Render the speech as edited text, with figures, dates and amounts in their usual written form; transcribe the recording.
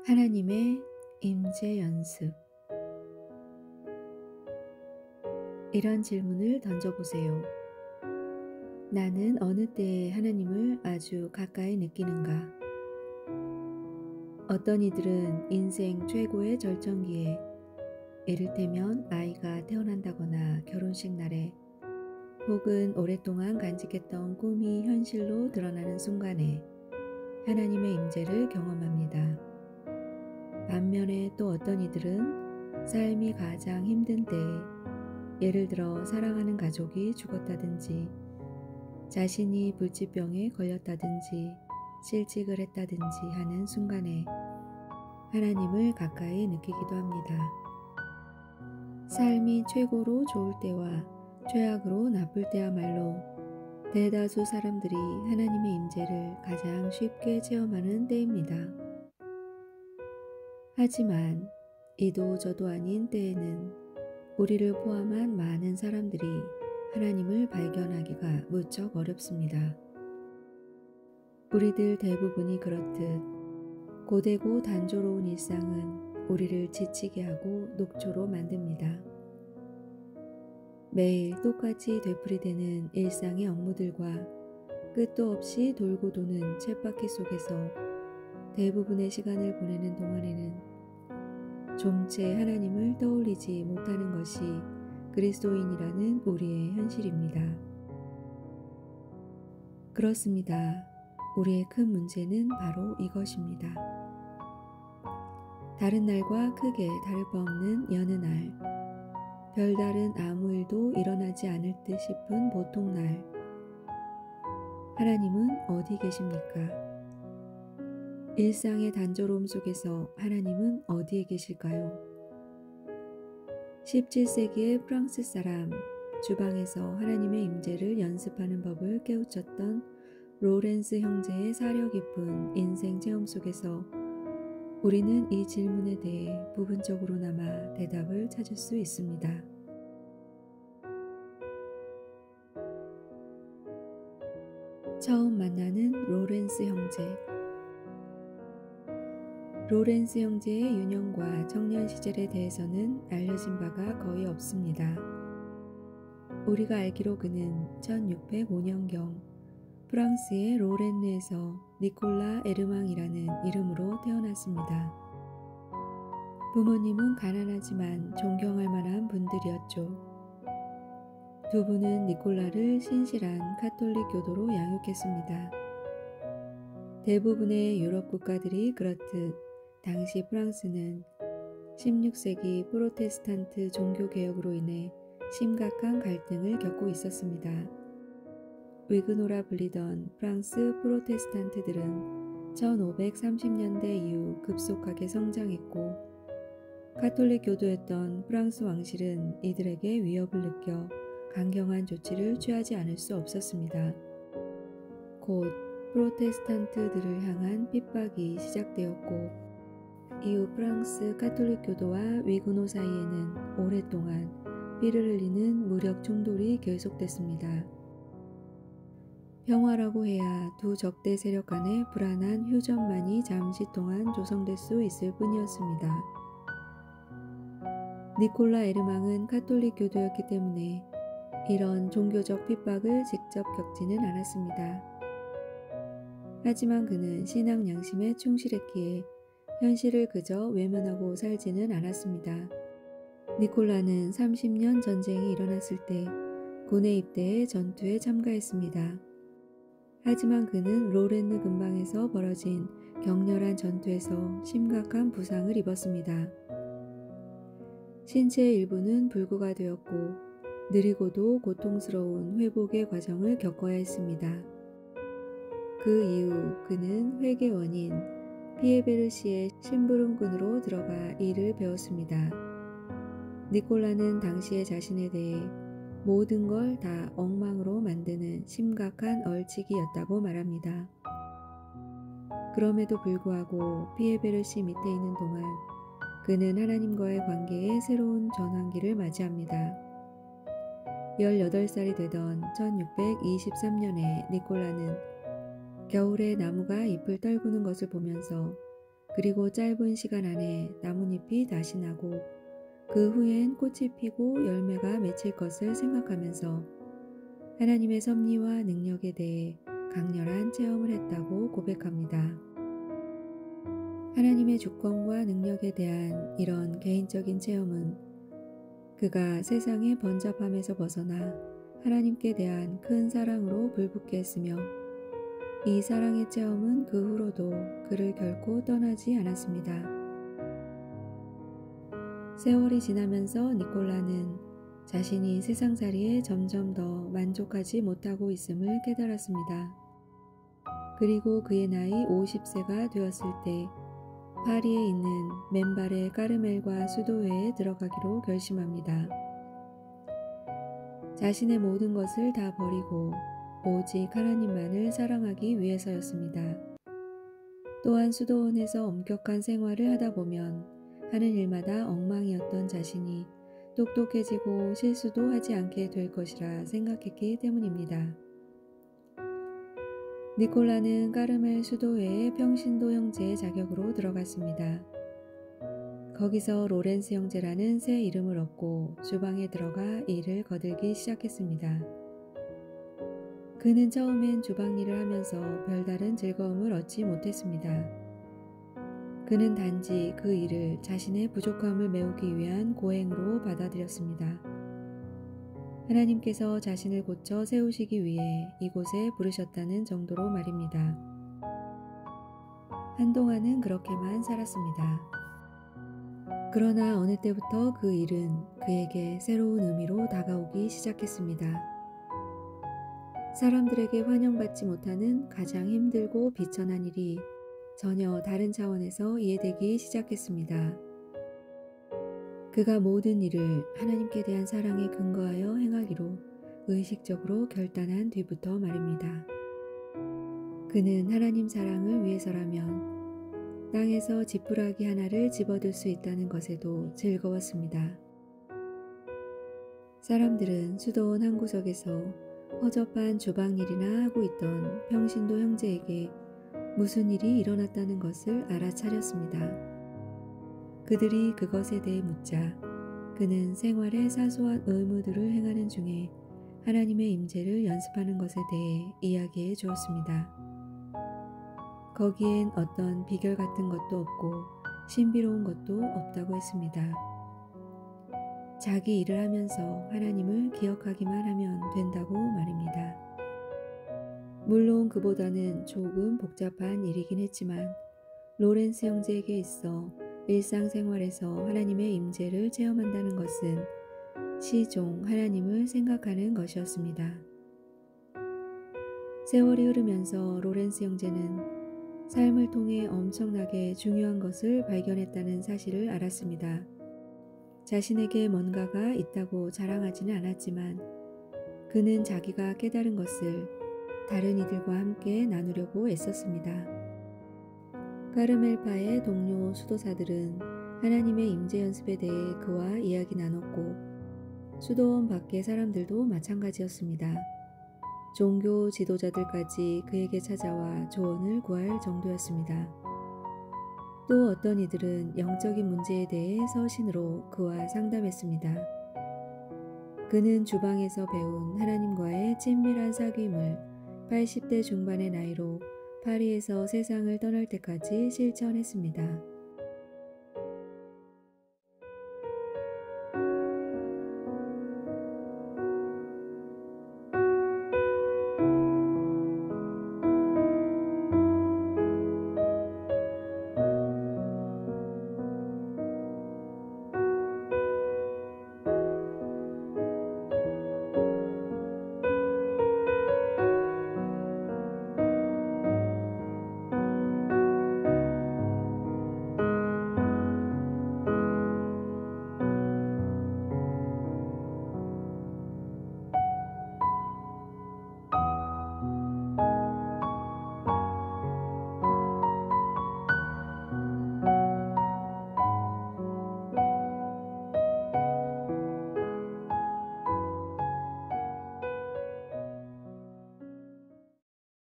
하나님의 임재 연습. 이런 질문을 던져보세요. 나는 어느 때에 하나님을 아주 가까이 느끼는가? 어떤 이들은 인생 최고의 절정기에, 이를테면 아이가 태어난다거나 결혼식 날에, 혹은 오랫동안 간직했던 꿈이 현실로 드러나는 순간에 하나님의 임재를 경험합니다. 반면에 또 어떤 이들은 삶이 가장 힘든 때에, 예를 들어 사랑하는 가족이 죽었다든지, 자신이 불치병에 걸렸다든지, 실직을 했다든지 하는 순간에 하나님을 가까이 느끼기도 합니다. 삶이 최고로 좋을 때와 최악으로 나쁠 때야말로 대다수 사람들이 하나님의 임재를 가장 쉽게 체험하는 때입니다. 하지만 이도 저도 아닌 때에는 우리를 포함한 많은 사람들이 하나님을 발견하기가 무척 어렵습니다. 우리들 대부분이 그렇듯 고되고 단조로운 일상은 우리를 지치게 하고 녹초로 만듭니다. 매일 똑같이 되풀이되는 일상의 업무들과 끝도 없이 돌고 도는 쳇바퀴 속에서 대부분의 시간을 보내는 동안에는 좀채 하나님을 떠올리지 못하는 것이 그리스도인이라는 우리의 현실입니다. 그렇습니다. 우리의 큰 문제는 바로 이것입니다. 다른 날과 크게 다를 바 없는 여느 날, 별다른 아무 일도 일어나지 않을 듯 싶은 보통날, 하나님은 어디 계십니까? 일상의 단조로움 속에서 하나님은 어디에 계실까요? 17세기의 프랑스 사람, 주방에서 하나님의 임재를 연습하는 법을 깨우쳤던 로렌스 형제의 사려 깊은 인생 체험 속에서 우리는 이 질문에 대해 부분적으로나마 대답을 찾을 수 있습니다. 처음 만나는 로렌스 형제. 로렌스 형제의 유년과 청년 시절에 대해서는 알려진 바가 거의 없습니다. 우리가 알기로 그는 1605년경 프랑스의 로렌느에서 니콜라 에르망이라는 이름으로 태어났습니다. 부모님은 가난하지만 존경할 만한 분들이었죠. 두 분은 니콜라를 신실한 가톨릭 교도로 양육했습니다. 대부분의 유럽 국가들이 그렇듯 당시 프랑스는 16세기 프로테스탄트 종교개혁으로 인해 심각한 갈등을 겪고 있었습니다. 위그노라 불리던 프랑스 프로테스탄트들은 1530년대 이후 급속하게 성장했고, 가톨릭 교도였던 프랑스 왕실은 이들에게 위협을 느껴 강경한 조치를 취하지 않을 수 없었습니다. 곧 프로테스탄트들을 향한 핍박이 시작되었고, 이후 프랑스 가톨릭 교도와 위그노 사이에는 오랫동안 피를 흘리는 무력 충돌이 계속됐습니다. 평화라고 해야 두 적대 세력 간의 불안한 휴전만이 잠시 동안 조성될 수 있을 뿐이었습니다. 니콜라 에르망은 가톨릭 교도였기 때문에 이런 종교적 핍박을 직접 겪지는 않았습니다. 하지만 그는 신앙 양심에 충실했기에 현실을 그저 외면하고 살지는 않았습니다. 니콜라는 30년 전쟁이 일어났을 때 군에 입대해 전투에 참가했습니다. 하지만 그는 로렌느 근방에서 벌어진 격렬한 전투에서 심각한 부상을 입었습니다. 신체의 일부는 불구가 되었고 느리고도 고통스러운 회복의 과정을 겪어야 했습니다. 그 이후 그는 회계원인 피에베르시의 심부름꾼으로 들어가 일을 배웠습니다. 니콜라는 당시의 자신에 대해 모든 걸 다 엉망으로 만드는 심각한 얼치기였다고 말합니다. 그럼에도 불구하고 피에베르시 밑에 있는 동안 그는 하나님과의 관계에 새로운 전환기를 맞이합니다. 18살이 되던 1623년에 니콜라는 겨울에 나무가 잎을 떨구는 것을 보면서 그리고 짧은 시간 안에 나뭇잎이 다시 나고 그 후엔 꽃이 피고 열매가 맺힐 것을 생각하면서 하나님의 섭리와 능력에 대해 강렬한 체험을 했다고 고백합니다. 하나님의 주권과 능력에 대한 이런 개인적인 체험은 그가 세상의 번잡함에서 벗어나 하나님께 대한 큰 사랑으로 불붙게 했으며 이 사랑의 체험은 그 후로도 그를 결코 떠나지 않았습니다. 세월이 지나면서 니콜라는 자신이 세상살이에 점점 더 만족하지 못하고 있음을 깨달았습니다. 그리고 그의 나이 50세가 되었을 때 파리에 있는 맨발의 까르멜과 수도회에 들어가기로 결심합니다. 자신의 모든 것을 다 버리고 오직 하나님만을 사랑하기 위해서였습니다. 또한 수도원에서 엄격한 생활을 하다 보면 하는 일마다 엉망이었던 자신이 똑똑해지고 실수도 하지 않게 될 것이라 생각했기 때문입니다. 니콜라는 까르멜 수도회의 평신도 형제의 자격으로 들어갔습니다. 거기서 로렌스 형제라는 새 이름을 얻고 주방에 들어가 일을 거들기 시작했습니다. 그는 처음엔 주방 일을 하면서 별다른 즐거움을 얻지 못했습니다. 그는 단지 그 일을 자신의 부족함을 메우기 위한 고행으로 받아들였습니다. 하나님께서 자신을 고쳐 세우시기 위해 이곳에 부르셨다는 정도로 말입니다. 한동안은 그렇게만 살았습니다. 그러나 어느 때부터 그 일은 그에게 새로운 의미로 다가오기 시작했습니다. 사람들에게 환영받지 못하는 가장 힘들고 비천한 일이 전혀 다른 차원에서 이해되기 시작했습니다. 그가 모든 일을 하나님께 대한 사랑에 근거하여 행하기로 의식적으로 결단한 뒤부터 말입니다. 그는 하나님 사랑을 위해서라면 땅에서 지푸라기 하나를 집어들 수 있다는 것에도 즐거웠습니다. 사람들은 수도원 한 구석에서 허접한 주방일이나 하고 있던 평신도 형제에게 무슨 일이 일어났다는 것을 알아차렸습니다. 그들이 그것에 대해 묻자 그는 생활의 사소한 의무들을 행하는 중에 하나님의 임재를 연습하는 것에 대해 이야기해 주었습니다. 거기엔 어떤 비결 같은 것도 없고 신비로운 것도 없다고 했습니다. 자기 일을 하면서 하나님을 기억하기만 하면 된다고 말입니다. 물론 그보다는 조금 복잡한 일이긴 했지만 로렌스 형제에게 있어 일상생활에서 하나님의 임재를 체험한다는 것은 시종 하나님을 생각하는 것이었습니다. 세월이 흐르면서 로렌스 형제는 삶을 통해 엄청나게 중요한 것을 발견했다는 사실을 알았습니다. 자신에게 뭔가가 있다고 자랑하지는 않았지만 그는 자기가 깨달은 것을 다른 이들과 함께 나누려고 애썼습니다. 까르멜파의 동료 수도사들은 하나님의 임재 연습에 대해 그와 이야기 나눴고 수도원 밖의 사람들도 마찬가지였습니다. 종교 지도자들까지 그에게 찾아와 조언을 구할 정도였습니다. 또 어떤 이들은 영적인 문제에 대해 서신으로 그와 상담했습니다. 그는 주방에서 배운 하나님과의 친밀한 사귐을 80대 중반의 나이로 파리에서 세상을 떠날 때까지 실천했습니다.